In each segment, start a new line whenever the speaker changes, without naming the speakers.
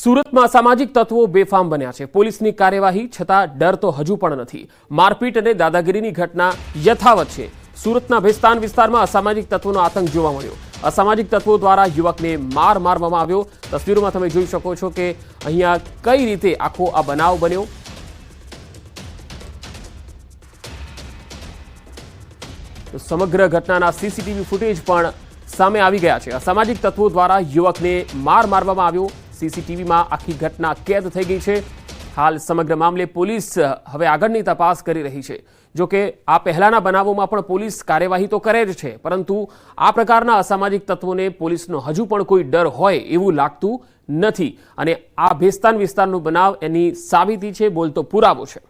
સુરતમાં સામાજિક તત્વો બેફામ બન્યા છે। પોલીસની કાર્યવાહી છતાં ડર તો હજુ પણ નથી। મારપીટ અને દાદાગીરીની ઘટના યથાવત છે। સુરતના ભેસ્તાન વિસ્તારમાં અસામાજિક તત્વોનો આતંક જોવા મળ્યો। અસામાજિક તત્વો દ્વારા યુવકને મારવામાં આવ્યો। તસવીરોમાં તમે જોઈ શકો છો કે અહીંયા કઈ રીતે આખો આ બનાવ બન્યો। તો સમગ્ર ઘટનાના સીસીટીવી ફૂટેજ પણ સામે આવી ગયા છે। અસામાજિક તત્વો દ્વારા યુવકને મારવામાં આવ્યો। સીસીટીવીમાં આખી ઘટના કેદ થઈ ગઈ છે। હાલ સમગ્ર મામલે પોલીસ હવે આગળની તપાસ કરી રહી છે। જો કે આ પહેલાના બનાવોમાં પણ પોલીસ કાર્યવાહી તો કરે જ છે, પરંતુ આ પ્રકારના અસામાજિક તત્વોને પોલીસનો હજુ પણ કોઈ ડર હોય એવું લાગતું નથી। અને આ ભેસ્તાન વિસ્તારનો બનાવ એની સાબિતી છે, બોલતો પુરાવો છે।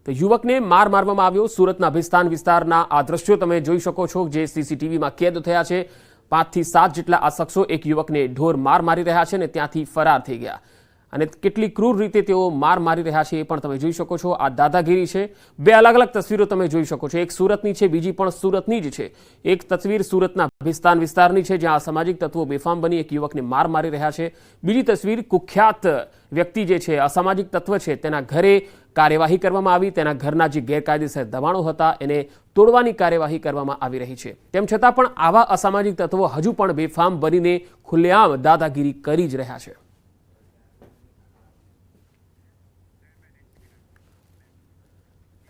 તો યુવકને મારવામાં આવ્યો। સુરતના ભેસ્તાન વિસ્તારના આ દ્રશ્યો તમે જોઈ શકો છો, જે સીસીટીવીમાં કેદ થયા છે। 5 થી 7 જેટલા આ શખ્સો એક યુવકને ઢોર મારી રહ્યા છે અને ત્યાંથી ફરાર થઈ ગયા। અને કેટલી ક્રૂર રીતે તેઓ મારી રહ્યા છે એ પણ તમે જોઈ શકો છો। આ દાદાગીરી છે। બે અલગ અલગ તસવીરો તમે જોઈ શકો છો। એક સુરતની છે, બીજી પણ સુરતની જ છે। એક તસવીર સુરતના ભેસ્તાન વિસ્તારની છે, જ્યાં સામાજિક તત્વો બેફામ બની એક યુવકને મારી રહ્યા છે। બીજી તસવીર કુખ્યાત વ્યક્તિ જે છે, અસામાજિક તત્વ છે, તેના ઘરે કાર્યવાહી કરવામાં આવી। તેના ઘરના જે ગેરકાયદેસર દબાણો હતા એને તોડવાની કાર્યવાહી કરવામાં આવી રહી છે। તેમ છતાં પણ આવા અસામાજિક તત્વો હજુ પણ બેફામ બનીને ખુલ્લેઆમ દાદાગીરી કરી જ રહ્યા છે।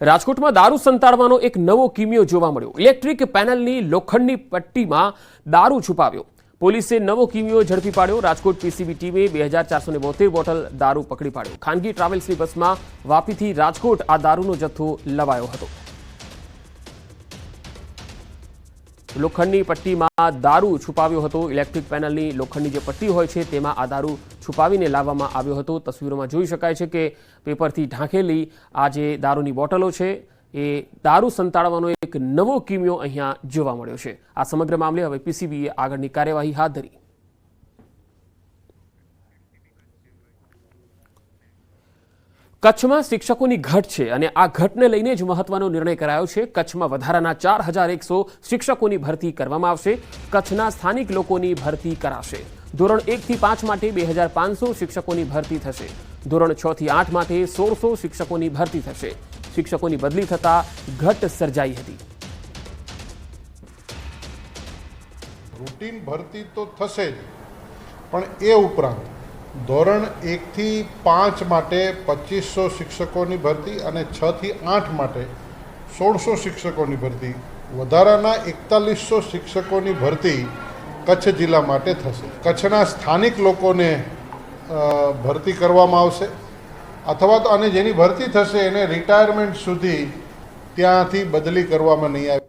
રાજકોટમાં દારૂ સંતાડવાનો એક નવો કિમિયો જોવા મળ્યો। ઇલેક્ટ્રિક પેનલની લોખંડની પટ્ટીમાં દારૂ છુપાવ્યો। પોલીસે નવો કિમિયો ઝડપી પાડ્યો। રાજકોટ પીસીબી ટીમે 2472 બોટલ દારૂ પકડી પાડ્યો। ખાનગી ટ્રાવેલ્સની બસમાં વાપીથી રાજકોટ આ દારૂનો જથ્થો લવાયો હતો। લોખંડની પટ્ટીમાં દારૂ છુપાવ્યો હતો। ઇલેક્ટ્રિક પેનલની લોખંડની જે પટ્ટી હોય છે તેમાં આ દારૂ છુપાવીને લાવવામાં આવ્યો હતો। તસવીરોમાં જોઈ શકાય છે કે પેપરથી ઢાંકેલી આ જે દારૂની બોટલો છે એ દારૂ સંતાડવાનો એક નવો કિમિયો અહીંયા જોવા મળ્યો છે। આ સમગ્ર મામલે હવે પીસીબીએ આગળની કાર્યવાહી હાથ ધરી। કચ્છમાં શિક્ષકોની ઘટ છે અને આ ઘટને લઈને જ મહત્વનો નિર્ણય કરાયો છે। કચ્છમાં વધારાના 4100 શિક્ષકોની ભરતી કરવામાં આવશે। કચ્છના સ્થાનિક લોકોની ભરતી કરાશે। ધોરણ 1 થી 5 માટે 2500 શિક્ષકોની ભરતી થશે। ધોરણ 6 થી 8 માટે 1600 શિક્ષકોની ભરતી થશે। શિક્ષકોની બદલી થતા ઘટ સર્જાઈ હતી।
રૂટીન ભરતી તો થશે જ, પણ એ ઉપરાંત ધોરણ 1 થી 5 માટે 2500 શિક્ષકોની ભરતી અને 6 થી 8 માટે 1600 શિક્ષકોની ભરતી, વધારાના 4100 શિક્ષકોની ભરતી કચ્છ જિલ્લા માટે થશે। કચ્છના સ્થાનિક લોકોને ભરતી કરવામાં આવશે, અથવા તો અને જેની ભરતી થશે એને રિટાયરમેન્ટ સુધી ત્યાંથી બદલી કરવામાં નહીં આવે।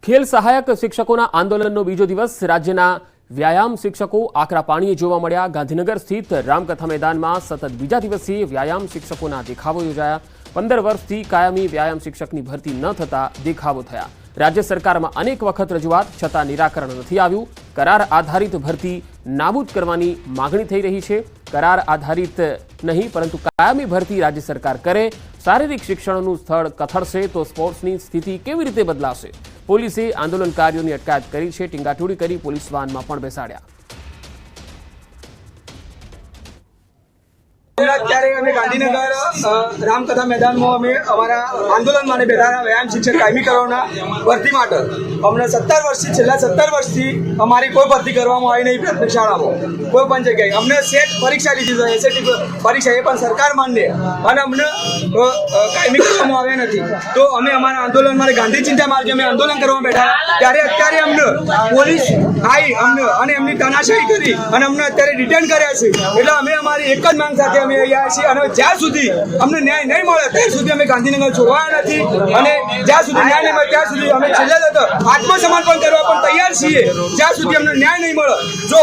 ખેલ સહાયક શિક્ષકોના આંદોલનનો બીજો દિવસ। રાજ્યના વ્યાયામ શિક્ષકો આકરા પાણીએ જોવા મળ્યા। ગાંધીનગર સ્થિત રામકથા મેદાનમાં સતત બીજા દિવસે વ્યાયામ શિક્ષકોના દેખાવો યોજાયા। 15 વર્ષથી કાયમી વ્યાયામ શિક્ષકની ભરતી ન થતા દેખાવો થયા। રાજ્ય સરકારમાં અનેક વખત રજૂઆત છતાં નિરાકરણ નથી આવ્યું। કરાર આધારિત ભરતી નાબૂદ કરવાની માગણી થઈ રહી છે। કરાર આધારિત નહીં પરંતુ કાયમી ભરતી રાજ્ય સરકાર કરે। શારીરિક શિક્ષણનું સ્થળ કથળશે તો સ્પોર્ટ્સની સ્થિતિ કેવી રીતે બદલાશે? પોલીસે આંદોલનકારીઓની અટકાયત કરી છે। ટીંગાટોળી કરી પોલીસ વાનમાં પણ બેસાડ્યા।
અત્યારે અમે ગાંધીનગર રામકથા મેદાનમાં અમે અમારા આંદોલન માટે બેઠા વ્યાયામ શિક્ષક કાયમી કરવાના ભરતી માટે। અમને 17 વર્ષથી છેલ્લા 17 વર્ષથી અમારી કોઈ ભરતી કરવામાં આવી નહીં। પ્રાથમિક શાળામાં કોઈ પણ જગ્યાએ અમને સેટ પરીક્ષા લીધી છે, એસએટી પરીક્ષા, એ પણ સરકાર માન્ય, અને અમને કાયમી કરવામાં આવ્યા નથી। તો અમે અમારા આંદોલન માટે ગાંધી ચિંતા માર્ગે અમે આંદોલન કરવા બેઠા, ત્યારે અત્યારે અમને પોલીસ આવી અમને અને એમની તાનાશાહી કરી અને અમને અત્યારે રિટર્ન કર્યા છે। એટલે અમે અમારી એક જ માંગ સાથે અમે અહીંયા છીએ, અને જ્યાં સુધી અમને ન્યાય નહીં મળે ત્યાં સુધી અમે ગાંધીનગર છોડવાના નથી, અને જ્યાં સુધી ન્યાય નહીં મળે ત્યાં સુધી અમે છેલ્લે તો આત્મસમર્પણ કરવા પણ તૈયાર છીએ, જ્યાં સુધી અમને ન્યાય નહીં મળે। જો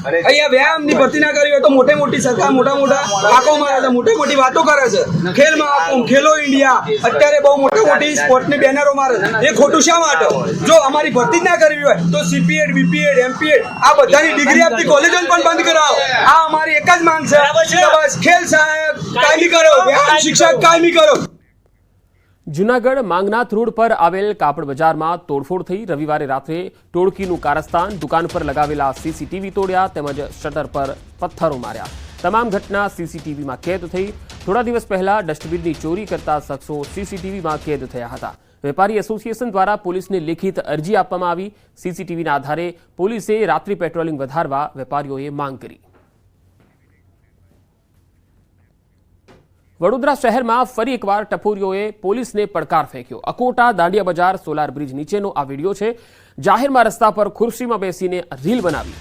અહીંયા વ્યાયામની ભરતી ના કરી હોય તો મોટી સરકાર મોટા આંખો મારે છે, મોટી વાતો કરે છે। ખેલ મહાકુંભ, ખેલો ઇન્ડિયા, અત્યારે બહુ મોટી સ્પોર્ટની બેનરો મારે છે। એ ખોટું શા માટે? જો અમારી ભરતી જ ના કરવી હોય તો સીપીએડ, બીપીએડ, એમપીએડ આ બધાની ડિગ્રી આપતી કોલેજો પણ બંધ કરાવો। આ અમારી એક જ માંગ છે। બસ ખેલ સહાયક કાયમી કરો, વ્યાયામ શિક્ષક કાયમી કરો।
જૂનાગઢ માંગનાથ રોડ પર આવેલ કાપડ બજારમાં તોડફોડ થઈ. રવિવારે રાત્રે ટોળકીનું કારસ્તાન. દુકાન પર લગાવેલા સીસીટીવી તોડ્યા તેમજ શટર પર પથ્થરો માર્યા. તમામ ઘટના સીસીટીવીમાં કેદ થઈ. થોડા દિવસ પહેલા ડસ્ટબિનની ચોરી કરતા શખ્સો સીસીટીવીમાં કેદ થયા હતા. વેપારી એસોસિએશન દ્વારા પોલીસને લેખિત અરજી આપવામાં આવી. સીસીટીવીના આધારે પોલીસે રાત્રિ પેટ્રોલિંગ વધારવા વેપારીઓએ માંગ કરી. વડોદરા શહેરમાં ફરી એકવાર ટપોરીઓએ પોલીસને પડકાર ફેંક્યો. અકોટા દાંડિયા બજાર સોલાર બ્રિજ નીચેનો આ વિડીયો છે. જાહેરમાં રસ્તા પર ખુરશીમાં બેસીને રીલ બનાવી.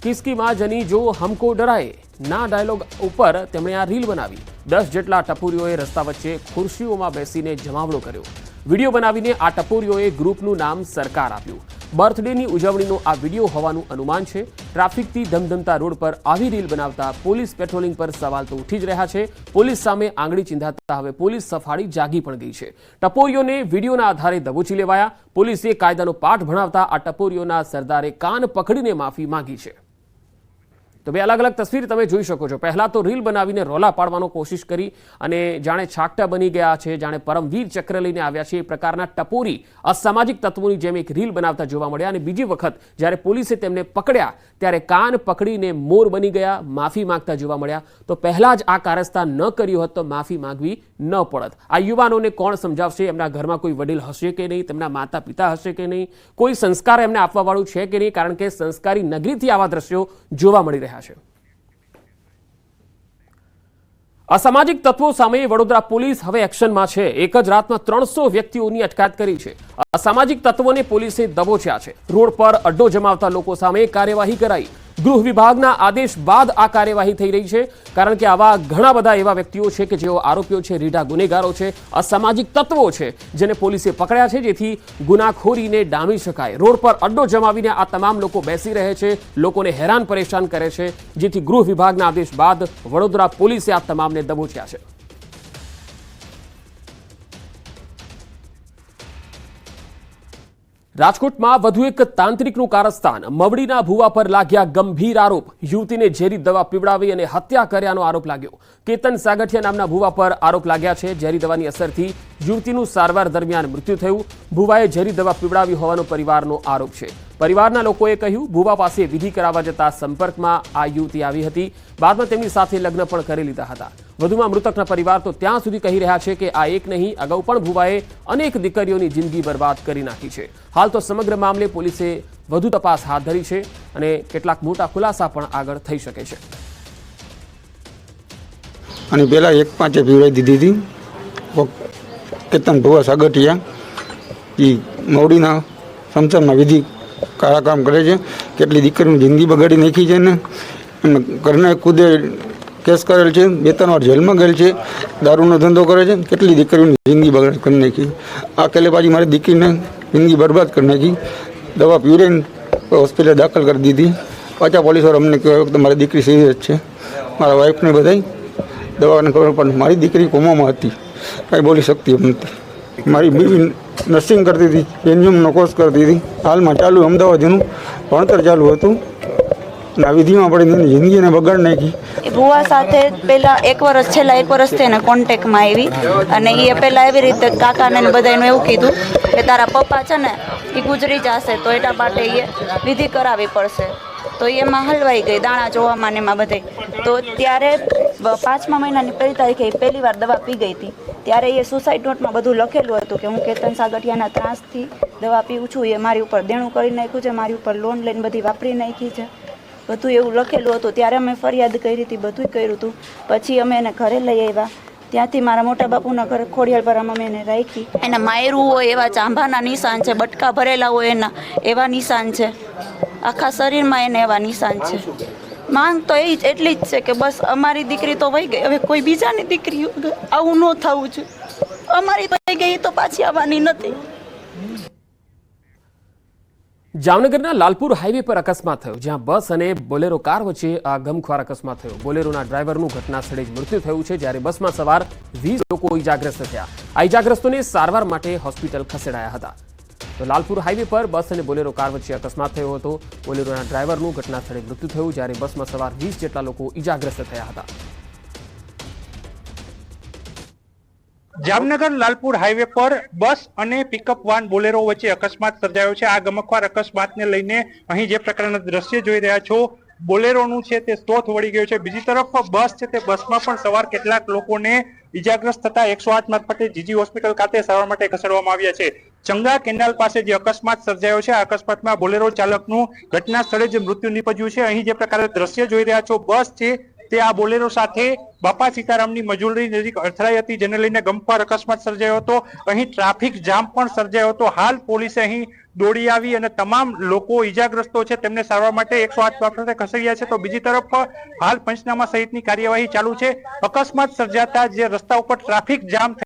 કિસકીમાં જની જો હમકો ડરાએ ના ડાયલોગ ઉપર તેમણે આ રીલ બનાવી. 10 જેટલા ટપોરીઓએ રસ્તા વચ્ચે ખુરશીઓમાં બેસીને જમાવડો કર્યો. વિડીયો બનાવીને આ ટપોરીઓએ ગ્રુપનું નામ સરકાર આપ્યું. બર્થડેની ઉજવણીનો આ વિડીયો હોવાનું અનુમાન છે. ટ્રાફિકથી ધમધમતા રોડ પર આવી રીલ બનાવતા પોલીસ પેટ્રોલિંગ પર સવાલ તો ઉઠી જ રહ્યા છે. પોલીસ સામે આંગળી ચીંધાતા હવે પોલીસ સફાળી જાગી પણ ગઈ છે. ટપોરીઓને વિડીયોના આધારે દબોચી લેવાયા. પોલીસે કાયદાનો પાઠ ભણાવતા આ ટપોરીઓના સરદારે કાન પકડીને માફી માંગી છે. તો બે અલગ અલગ તસવીર તમે જોઈ શકો છો. પહેલા તો રીલ બનાવીને રોલા પાડવાનો કોશિશ કરી અને જાણે છાકટા બની ગયા છે, જાણે પરમવીર ચક્ર લઈને આવ્યા છે એ પ્રકારના ટપોરી અસામાજિક તત્વોની જેમ એક રીલ બનાવતા જોવા મળ્યા. અને બીજી વખત જ્યારે પોલીસે તેમને પકડ્યા ત્યારે કાન પકડીને મોર બની ગયા, માફી માંગતા જોવા મળ્યા. તો પહેલા જ આ કારસ્તાન ન કર્યું હોત તો માફી માંગવી ન પડત. આ યુવાનોને કોણ સમજાવશે? એમના ઘરમાં કોઈ વડીલ હશે કે નહીં? તેમના માતા પિતા હશે કે નહીં? કોઈ સંસ્કાર એમને આપવા વાળું છે કે નહીં? કારણ કે સંસ્કારી નગરીથી આવા દ્રશ્યો જોવા મળી રહ્યા છે. અસામાજિક તત્વો સામે વડોદરા પોલીસ હવે એક્શનમાં છે. એક જ રાતમાં 300 વ્યક્તિઓની અટકાયત કરી છે. અસામાજિક તત્વોને પોલીસે દબોચ્યા છે. રોડ પર અડ્ડો જમાવતા લોકો સામે કાર્યવાહી કરાઈ. ગૃહ વિભાગના આદેશ બાદ આ કાર્યવાહી થઈ રહી છે. કારણ કે આવા ઘણા બધા એવા વ્યક્તિઓ છે કે જેઓ આરોપીઓ છે, રીઢા ગુનેગારો છે, અસામાજિક તત્વો છે જેને પોલીસે પકડ્યા છે જેથી ગુનાખોરીને ડામી શકાય. રોડ પર અડ્ડો જમાવીને આ તમામ લોકો બેસી રહે છે, લોકોને હેરાન પરેશાન કરે છે, જેથી ગૃહ વિભાગના આદેશ બાદ વડોદરા પોલીસે આ તમામને દબોચ્યા છે. રાજકોટમાં વધુ એક તાંત્રિકનું કારસ્તાન. મવડીના ભુવા પર લાગ્યા ગંભીર આરોપ. યુવતીને ઝેરી દવા પીવડાવી અને હત્યા કર્યાનો આરોપ લાગ્યો. કેતન સાગઠિયા નામના ભુવા પર આરોપ લાગ્યા છે. ઝેરી દવાની અસરથી યુવતીનું સારવાર દરમિયાન મૃત્યુ થયું. ભુવાએ ઝેરી દવા પીવડાવી હોવાનો પરિવારનો આરોપ છે. પરિવારના લોકોએ કહ્યું ભુવા પાસે વિધિ કરાવવા જતા સંપર્કમાં આ યુવતી આવી હતી. બાદમાં તેમની સાથે લગ્ન પણ કરી લીધા હતા. વધુમાં મૃતકના પરિવાર તો ત્યાં સુધી કહી રહ્યા છે કે આ એક નહીં, અગાઉ પણ ભુવાએ અનેક દીકરીઓની જિંદગી બરબાદ કરી નાખી છે. હાલ તો સમગ્ર મામલે પોલીસે વધુ તપાસ હાથ ધરી છે અને કેટલાક મોટા ખુલાસા પણ આગળ થઈ શકે છે.
અને પહેલાં 1-5 પીવડાવી દીધી હતી. કેતન ભુવા સાગઠિયા એ મવડીના સમસમમાં વિધિ કાળા કામ કરે છે. કેટલી દીકરીની જિંદગી બગાડી નાખી છે ને ઘરના ખુદે કેસ કરેલ છે. 2-3 વાર જેલમાં ગયેલ છે. દારૂનો ધંધો કરે છે. કેટલી દીકરીઓની જિંદગી બગાડ કરી નાખી. આ કેલે પાછી મારી દીકરીને જિંદગી બરબાદ કરી નાખી. દવા પીવડાવીને હોસ્પિટલ દાખલ કરી દીધી. પાછા પોલીસવાળા અમને કહેવાય કે મારી દીકરી સિરિયસ છે. મારા વાઈફને બધાય દવાને ખબર પણ મારી દીકરી કોમામાં હતી, કાંઈ બોલી શકતી એમ નથી. મારી બીવી નર્સિંગ કરતી હતી, એન્જિનિયરનો કોર્સ કરતી હતી. હાલમાં ચાલુ અમદાવાદ એનું ભણતર ચાલુ હતું. અને આ વિધિમાં પડીને જિંદગીને બગાડ નાખી.
ભુવા સાથે પહેલાં છેલ્લા એક વર્ષથી એને કોન્ટેક્ટમાં આવી અને એ પહેલાં એવી રીતે કાકાને બધાનું એવું કીધું કે તારા પપ્પા છે ને એ ગુજરી જશે તો એટલા માટે એ વિધિ કરાવવી પડશે. તો એમાં હલવાઈ ગઈ દાણા જોવામાં ને એમાં બધે. તો ત્યારે 5મા મહિનાની 1 તારીખે પહેલી વાર દવા પી ગઈ હતી. ત્યારે એ સુસાઇડ નોટમાં બધું લખેલું હતું કે હું કેતન સાગઠિયાના ત્રાસથી દવા પીવું છું, એ મારી ઉપર દેણું કરી નાખ્યું છે, મારી ઉપર લોન લઈને બધી વાપરી નાખી છે, બધું એવું લખેલું હતું. ત્યારે અમે ફરિયાદ કરી હતી, બધું કર્યું હતું. પછી અમે એને ઘરે લઈ આવ્યા. ત્યાંથી મારા મોટા બાપુના ઘરે ખોડિયાલપરામાં અમે એને રાખી. એના માયરું હોય એવા ચાંભાના નિશાન છે, બટકા ભરેલા હોય એના એવા નિશાન છે, આખા શરીરમાં એને એવા નિશાન છે. માંગ તો એ જ એટલી જ છે કે બસ અમારી દીકરી તો વહી ગઈ, હવે કોઈ બીજાની દીકરી આવું ન થવું જોઈએ. અમારી વહી ગઈ તો પાછી આવવાની નથી.
જામનગરના લાલપુર હાઈવે પર અકસ્માત થયો, જ્યાં બસ અને બોલેરો કાર વચ્ચે આ ગમખ્વાર અકસ્માત થયો. બોલેરોના ડ્રાઈવરનું ઘટના સ્થળે જ મૃત્યુ થયું છે, જ્યારે બસમાં સવાર 20 લોકો ઇજાગ્રસ્ત થયા. આ ઇજાગ્રસ્તોને સારવાર માટે હોસ્પિટલ ખસેડાયા હતા. તો લાલપુર હાઈવે પર બસ અને બોલેરો કાર વચ્ચે અકસ્માત થયો હતો. બોલેરોના ડ્રાઈવરનું ઘટના સ્થળે મૃત્યુ થયું, જ્યારે બસમાં સવાર 20 જેટલા લોકો ઇજાગ્રસ્ત થયા હતા.
જામનગર લાલપુર હાઈવે પર બસ અને પિકઅપ વાન બોલેરો વચ્ચે અકસ્માત સર્જાયો છે। આ ગમખ્વાર અકસ્માતને લઈને અહીં જે પ્રકારના દ્રશ્ય જોઈ રહ્યા છો, બોલેરોનું છે તે સ્ટોથ વળી ગયું છે। બીજી તરફ બસ છે તે બસમાં પણ સવાર કેટલાક લોકોને ઈજાગ્રસ્ત થતા 108 મારફતે જીજી હોસ્પિટલ ખાતે સારવાર માટે ખસેડવામાં આવ્યા છે। ચંગા કેનાલ પાસે જે અકસ્માત સર્જાયો છે, આ અકસ્માતમાં બોલેરો ચાલકનું ઘટના સ્થળે જ મૃત્યુ નીપજ્યું છે। અહીં જે પ્રકારે દ્રશ્ય જોઈ રહ્યા છો, બસ છે તે આ બોલેરો સાથે બાપા સીતારામની મજૂરી નજીક અથડાઈ હતી, જેને લઈને ગમખ્વાર અકસ્માત સર્જાયો હતો। અહીં ટ્રાફિક જામ પણ સર્જાયો હતો। હાલ પોલીસે અહીં દોડી આવી અને તમામ લોકો ઈજાગ્રસ્તો છે તેમને સારવાર માટે 108 મારફતે ખસેડ્યા છે। તો બીજી તરફ હાલ પંચનામા સહિતની કાર્યવાહી ચાલુ છે। અકસ્માત સર્જાતા જે રસ્તા ઉપર ટ્રાફિક જામ